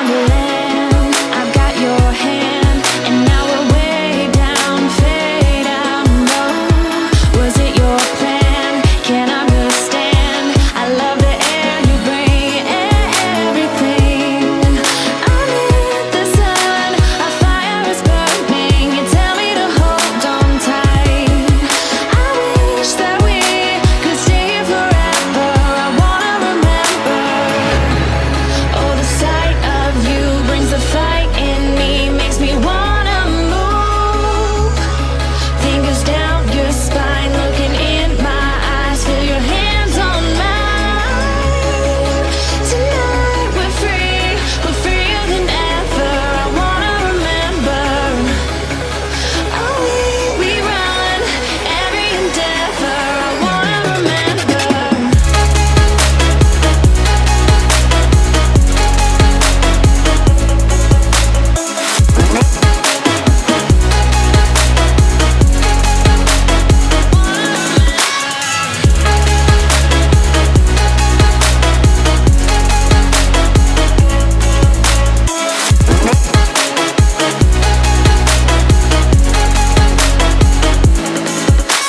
on the land, I've got your hand, and now we're way down, fade out. No, was it your plan? Can't understand. I love the air you bring, everything. I'm in the sun, a fire is burning. You tell me to hold on tight. I wish that we could stay here forever. I wanna remember. Oh, the sight of you brings the fight in me, makes me wanna move. Fingers down your spine, looking in my eyes, feel your hands on mine. Tonight we're free, we're freer than ever. I wanna remember. Oh, we run every endeavor. I wanna remember.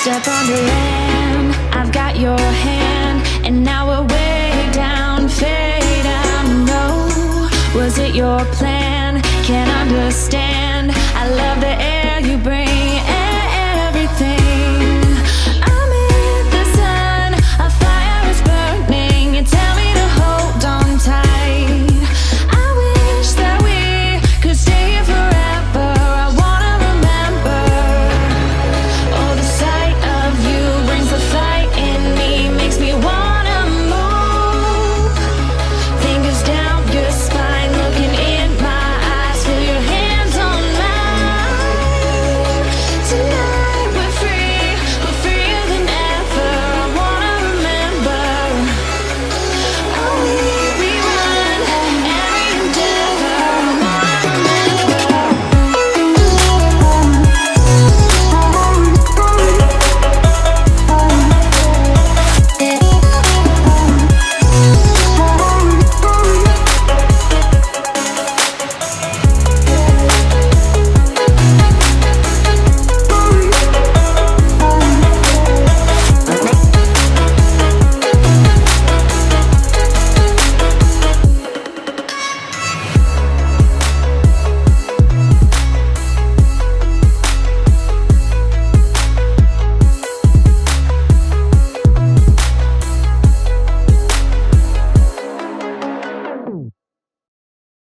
Step on the land, I've got your hand, and now we're way down, fade out. No, was it your plan? Can't understand.